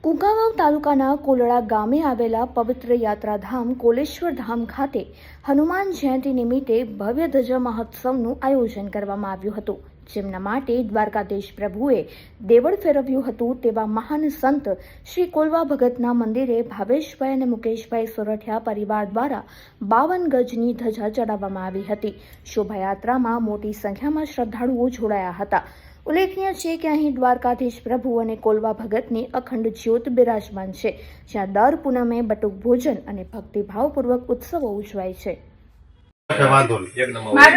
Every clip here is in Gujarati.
કુંકાવાવ તાલુકાના કોલડા ગામે આવેલા પવિત્ર યાત્રાધામ કોલેશ્વર ધામ ખાતે હનુમાન જયંતિ નિમિત્તે ભવ્ય ધજા મહોત્સવનું આયોજન કરવામાં આવ્યું હતું, જેમના માટે દ્વારકાધીશ પ્રભુએ દેવળ ફેરવ્યું હતું તેવા મહાન સંત શ્રી કોલવા ભગતના મંદિરે ભાવેશભાઈ અને મુકેશભાઈ સોરઠિયા પરિવાર દ્વારા 52 ગજની ધજા ચડાવવામાં આવી હતી। શોભાયાત્રામાં મોટી સંખ્યામાં શ્રદ્ધાળુઓ જોડાયા હતા। ઉલ્લેખનીય છે કે અહીં દ્વારકાધીશ પ્રભુ અને કોલવા ભગતની અખંડ જ્યોત બિરાજમાન છે, જ્યાં દર પૂનમે બટુક ભોજન અને ભક્તિભાવપૂર્વક ઉત્સવો ઉજવાય છે। મારું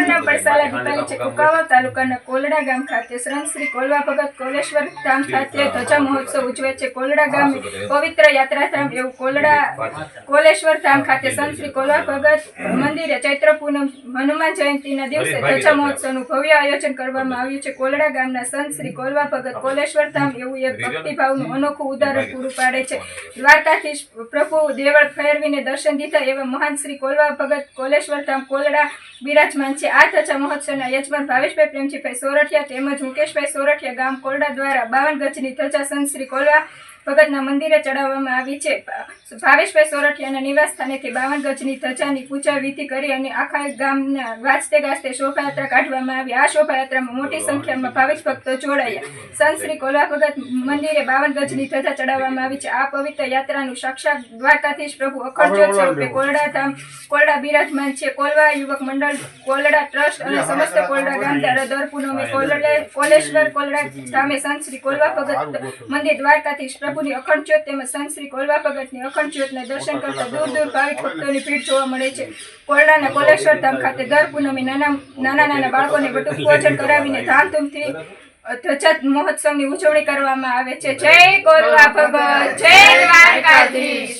નામ પરસાલા દીપાલી છે। કુંકાવાવ તાલુકાના કોલડા ગામ ખાતે સંત શ્રી કોલવા ભગત કોલેશ્વર ધામ ખાતે ધજા મહોત્સવ ઉજવે છે। કોલડા ગામે પવિત્ર યાત્રાધામ એવું કોલેશ્વર ધામ ખાતે સંત શ્રી કોલવા ભગત મંદિરે ચૈત્ર પૂનમ હનુમાન જયંતિના દિવસે ધજા મહોત્સવનું ભવ્ય આયોજન કરવામાં આવ્યું છે। કોલડા ગામના સંત શ્રી કોલવા ભગત કોલેશ્વર ધામ એવું એક ભક્તિભાવનું અનોખું ઉદાહરણ પૂરું પાડે છે। દ્વારકાધીશ પ્રભુ દેવળ ફેરવીને દર્શન દીધા એવા મહાન શ્રી કોલવા ભગત કોલેશ્વર ધામ કોલડા બિરાજમાન છે। આ ધજા મહોત્સવના યજમાન ભાવેશભાઈ પ્રેમજીભાઈ સોરઠિયા તેમજ મુકેશભાઈ સોરઠિયા ગામ કોલડા દ્વારા 52 ગજની ધજા સંત શ્રી કોલવા ભગતના મંદિરે ચડાવવામાં આવી છે। ભાવેશભાઈ સોરઠિયાના નિવાસ સ્થાનેથી 52 ગજની ધજાની પૂજા વિધિ કરી અને આખા ગામના વાજતે ગાજતે શોભાયાત્રા કાઢવામાં આવી। આ શોભાયાત્રામાં મોટી સંખ્યામાં ભાવિક ભક્તો જોડાયા। સંત શ્રી કોલવા ભગત મંદિરે 52 ગજની ધજા ચડાવવામાં આવી છે। આ પવિત્ર યાત્રાનું સાક્ષાત દ્વારકાધીશ પ્રભુ અખંડ જ્યોત સ્વરૂપે કોલડા ધામ કોલડા બિરાજમાન છે। કોલવા યુવક મંડળ કોલડા ટ્રસ્ટ અને સમસ્ત કોલડા ગામ દ્વારા દર પૂનમે કોલેશ્વર કોલડા ધામે સંત શ્રી કોલવા ભગત મંદિર દ્વારકાધીશ પ્રભુની અખંડ જ્યોત તેમજ સંત શ્રી કોલવા ભગતની અખંડ જ્યોતના દર્શન કરતા દૂર દૂર ભાવિક ભક્તોની ભીડ જોવા મળે છે। કોલડાના કોલેશ્વર ધામ ખાતે દર પૂનમે નાના બાળકોને બટુક ભોજન કરાવીને ધામધૂમથી ધજા મહોત્સવની ઉજવણી કરવામાં આવે છે। જય કોલવા ભગત, જય દ્વારકાધીશ।